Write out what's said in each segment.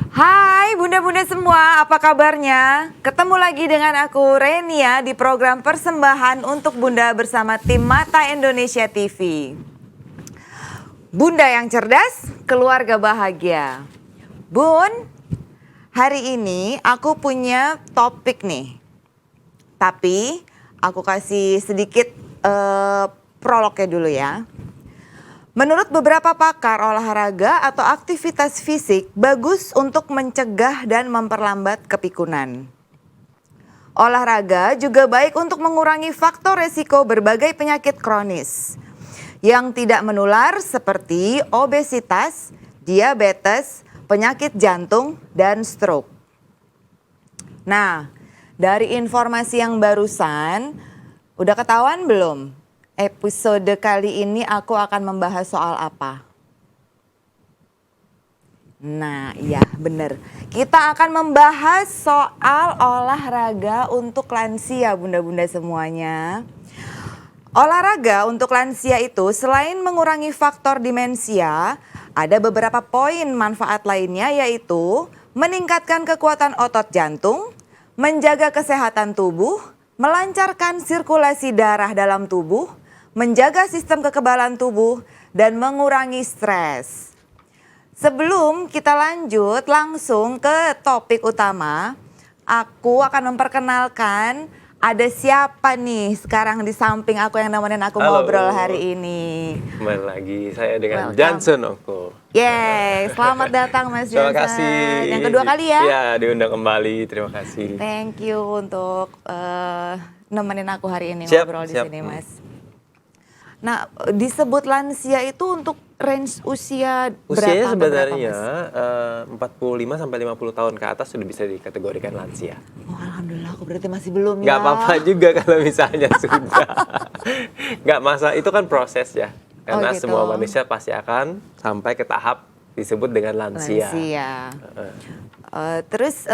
Hai bunda-bunda semua, apa kabarnya? Ketemu lagi dengan aku Renia di program persembahan untuk bunda bersama tim Mata Indonesia TV. Bunda yang cerdas, keluarga bahagia. Bun, hari ini aku punya topik nih. Tapi aku kasih sedikit prolognya dulu ya. Menurut beberapa pakar olahraga atau aktivitas fisik bagus untuk mencegah dan memperlambat kepikunan. Olahraga juga baik untuk mengurangi faktor resiko berbagai penyakit kronis yang tidak menular seperti obesitas, diabetes, penyakit jantung, dan stroke. Nah, dari informasi yang barusan, udah ketahuan belum? Episode kali ini aku akan membahas soal apa? Nah, iya bener. Kita akan membahas soal olahraga untuk lansia, bunda-bunda semuanya. Olahraga untuk lansia itu selain mengurangi faktor demensia, ada beberapa poin manfaat lainnya yaitu meningkatkan kekuatan otot jantung, menjaga kesehatan tubuh, melancarkan sirkulasi darah dalam tubuh, menjaga sistem kekebalan tubuh, dan mengurangi stres. Sebelum kita lanjut langsung ke topik utama, aku akan memperkenalkan ada siapa nih sekarang di samping aku yang nemenin aku Halo. ngobrol hari ini. Kembali lagi saya dengan Welcome. Johnson Oko. Yeay, selamat datang Mas Johnson. Terima kasih. Yang kedua kali ya? Iya, diundang kembali. Terima kasih. Thank you untuk nemenin aku hari ini Siap, ngobrol di siap. sini Mas. Nah, disebut lansia itu untuk range usia berapa? Usianya ke sebenarnya berapa, 45 sampai 50 tahun ke atas sudah bisa dikategorikan lansia. Oh, alhamdulillah aku berarti masih belum ya. Nggak apa-apa juga kalau misalnya sudah. Nggak masalah, itu kan proses ya. Karena gitu. semua manusia pasti akan sampai ke tahap disebut dengan lansia. Terus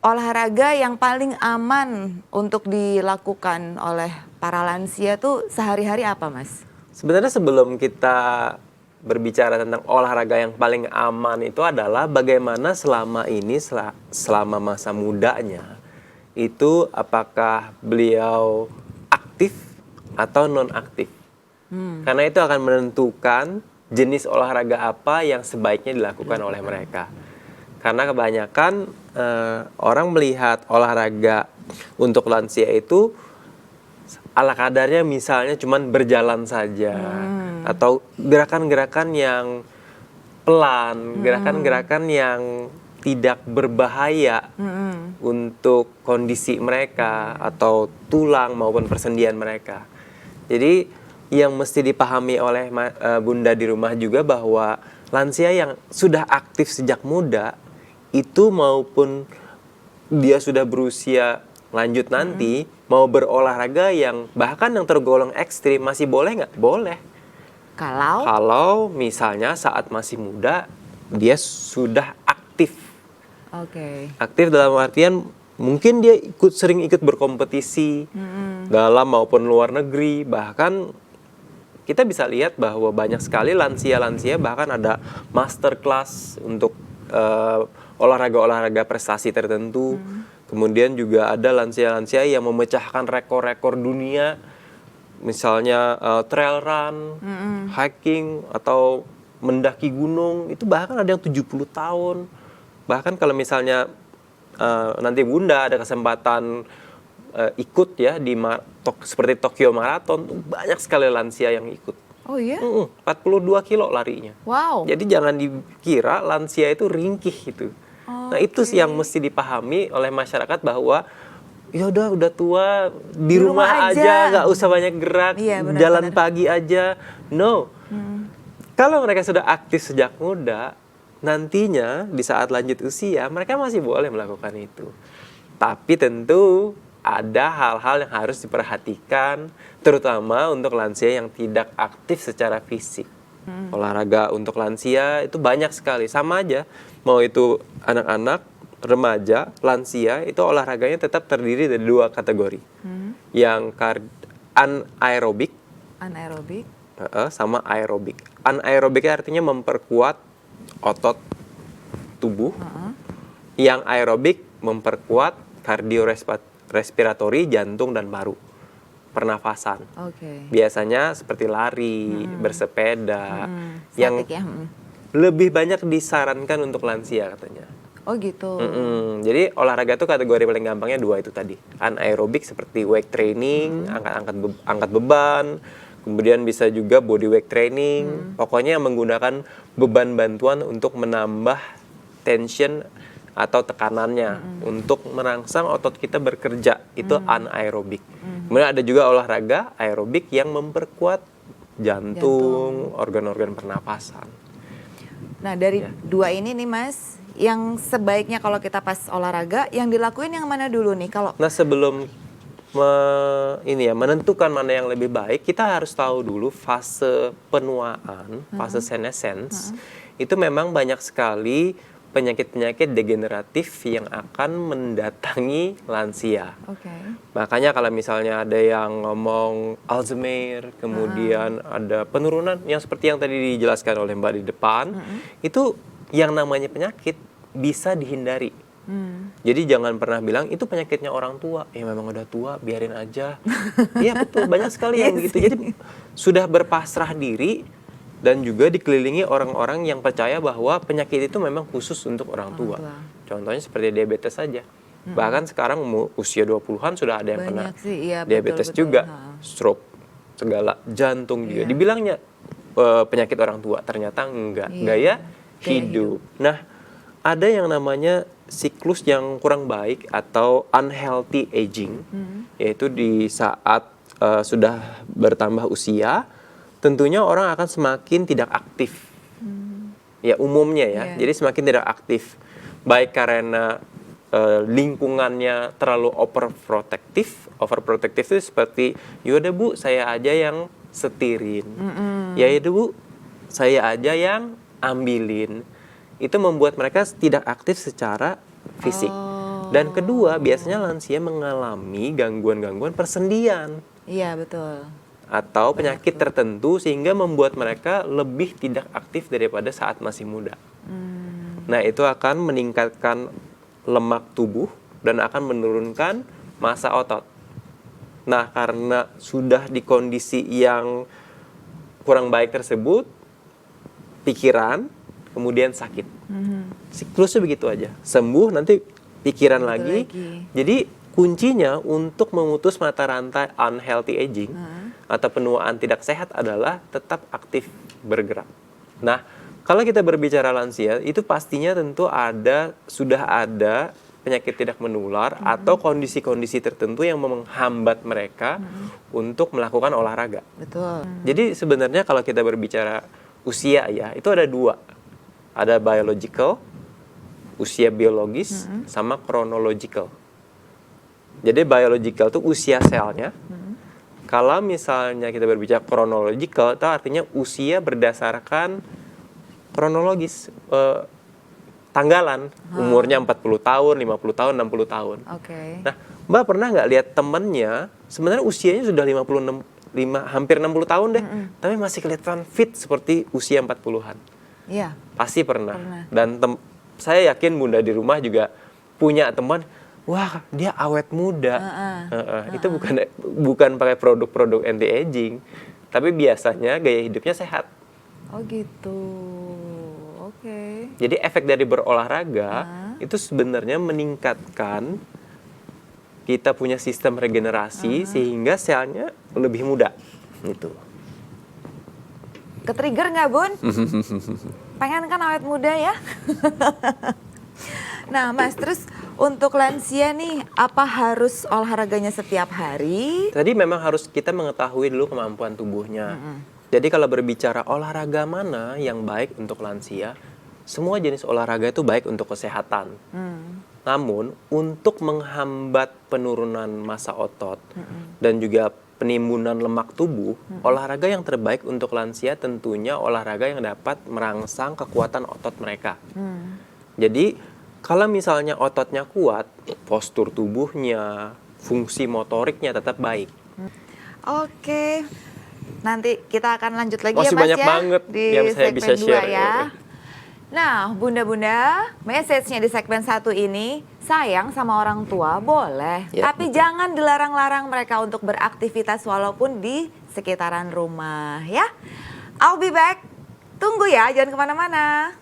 olahraga yang paling aman untuk dilakukan oleh para lansia tuh sehari-hari apa Mas? Sebenarnya sebelum kita berbicara tentang olahraga yang paling aman itu adalah bagaimana selama ini, selama masa mudanya, itu apakah beliau aktif atau non-aktif. Karena itu akan menentukan jenis olahraga apa yang sebaiknya dilakukan oleh mereka. Karena kebanyakan orang melihat olahraga untuk lansia itu ala kadarnya, misalnya cuman berjalan saja atau gerakan-gerakan yang pelan, gerakan-gerakan yang tidak berbahaya untuk kondisi mereka atau tulang maupun persendian mereka. Jadi yang mesti dipahami oleh bunda di rumah juga bahwa lansia yang sudah aktif sejak muda itu maupun dia sudah berusia lanjut nanti mau berolahraga yang bahkan yang tergolong ekstrim masih boleh nggak? Boleh. Kalau misalnya saat masih muda dia sudah aktif. Aktif dalam artian mungkin dia sering ikut berkompetisi dalam maupun luar negeri. Bahkan kita bisa lihat bahwa banyak sekali lansia-lansia bahkan ada master class untuk olahraga-olahraga prestasi tertentu. Kemudian juga ada lansia-lansia yang memecahkan rekor-rekor dunia, misalnya trail run, hiking, atau mendaki gunung. Itu bahkan ada yang 70 tahun. Bahkan kalau misalnya nanti bunda ada kesempatan ikut ya di seperti Tokyo Marathon, banyak sekali lansia yang ikut. Oh iya? 42 kilo larinya. Wow. Jadi jangan dikira lansia itu ringkih gitu. Nah itu sih yang mesti dipahami oleh masyarakat bahwa ya udah tua di rumah aja, nggak usah banyak gerak, jalan pagi aja. No. Kalau mereka sudah aktif sejak muda, nantinya di saat lanjut usia mereka masih boleh melakukan itu. Tapi tentu ada hal-hal yang harus diperhatikan, terutama untuk lansia yang tidak aktif secara fisik. Olahraga untuk lansia itu banyak sekali, sama aja. Mau itu anak-anak, remaja, lansia, itu olahraganya tetap terdiri dari dua kategori. Yang anaerobik sama aerobik. Anaerobik artinya memperkuat otot tubuh. Yang aerobik memperkuat kardiorespiratori, jantung dan paru, pernafasan. Biasanya seperti lari, bersepeda, yang Statik ya. lebih banyak disarankan untuk lansia katanya. Oh gitu. Jadi olahraga itu kategori paling gampangnya 2 itu tadi. Anaerobik seperti weight training, angkat beban, kemudian bisa juga body weight training. Pokoknya yang menggunakan beban bantuan untuk menambah tension atau tekanannya untuk merangsang otot kita bekerja, itu anaerobik. Kemudian ada juga olahraga aerobik yang memperkuat jantung, organ-organ pernapasan. Nah dari 2 ini nih Mas, yang sebaiknya kalau kita pas olahraga, yang dilakuin yang mana dulu nih? Nah sebelum menentukan mana yang lebih baik, kita harus tahu dulu fase penuaan, fase senescence. Itu memang banyak sekali penyakit-penyakit degeneratif yang akan mendatangi lansia. Makanya kalau misalnya ada yang ngomong Alzheimer, kemudian ada penurunan yang seperti yang tadi dijelaskan oleh Mbak di depan, itu yang namanya penyakit bisa dihindari. Jadi jangan pernah bilang itu penyakitnya orang tua. Ya memang udah tua, biarin aja. Iya betul, banyak sekali yang gitu. Jadi sudah berpasrah diri dan juga dikelilingi orang-orang yang percaya bahwa penyakit itu memang khusus untuk orang tua. Contohnya seperti diabetes saja. Bahkan sekarang usia 20-an sudah ada yang kena diabetes juga, stroke, segala, jantung juga. Dibilangnya penyakit orang tua, ternyata enggak. Gaya hidup. Nah, ada yang namanya siklus yang kurang baik atau unhealthy aging, yaitu di saat sudah bertambah usia, tentunya orang akan semakin tidak aktif. Ya umumnya ya, jadi semakin tidak aktif. Baik karena lingkungannya terlalu overprotective itu seperti, yaudah Bu, saya aja yang setirin. Ya itu Bu, saya aja yang ambilin. Itu membuat mereka tidak aktif secara fisik. Dan kedua, biasanya lansia mengalami gangguan-gangguan persendian. Iya, betul. Atau penyakit tertentu sehingga membuat mereka lebih tidak aktif daripada saat masih muda. Nah, itu akan meningkatkan lemak tubuh dan akan menurunkan massa otot. Nah, karena sudah di kondisi yang kurang baik tersebut, pikiran kemudian sakit. Siklusnya begitu aja. Sembuh nanti pikiran lagi. Jadi kuncinya untuk memutus mata rantai unhealthy aging atau penuaan tidak sehat adalah tetap aktif bergerak. Nah, kalau kita berbicara lansia, itu pastinya tentu sudah ada penyakit tidak menular atau kondisi-kondisi tertentu yang menghambat mereka untuk melakukan olahraga. Betul. Jadi sebenarnya kalau kita berbicara usia ya, itu ada 2. Ada biological, usia biologis, sama chronological. Jadi biological itu usia selnya. Kalau misalnya kita berbicara chronological, itu artinya usia berdasarkan kronologis, tanggalan. Umurnya 40 tahun, 50 tahun, 60 tahun. Nah, Mbak pernah nggak lihat temennya, sebenarnya usianya sudah hampir 60 tahun deh, tapi masih kelihatan fit seperti usia 40-an. Iya. Pasti pernah. Dan saya yakin Bunda di rumah juga punya teman, wah dia awet muda. Itu bukan pakai produk-produk anti aging, tapi biasanya gaya hidupnya sehat. Oh gitu. Jadi efek dari berolahraga itu sebenarnya meningkatkan kita punya sistem regenerasi sehingga selnya lebih muda. Gitu. Ketrigger nggak Bun? Pengen kan awet muda ya? Nah Mas, terus untuk lansia nih, apa harus olahraganya setiap hari? Tadi memang harus kita mengetahui dulu kemampuan tubuhnya. Jadi kalau berbicara olahraga mana yang baik untuk lansia, semua jenis olahraga itu baik untuk kesehatan. Namun untuk menghambat penurunan massa otot dan juga penimbunan lemak tubuh, olahraga yang terbaik untuk lansia tentunya olahraga yang dapat merangsang kekuatan otot mereka. Jadi kalau misalnya ototnya kuat, postur tubuhnya, fungsi motoriknya tetap baik. Oke, nanti kita akan lanjut lagi Masih ya Mas banyak ya banget di yang saya segmen bisa 2 share ya. Nah, bunda-bunda, message-nya di segmen 1 ini, sayang sama orang tua boleh, Ya, tapi jangan dilarang-larang mereka untuk beraktivitas walaupun di sekitaran rumah ya. I'll be back. Tunggu ya, jangan kemana-mana.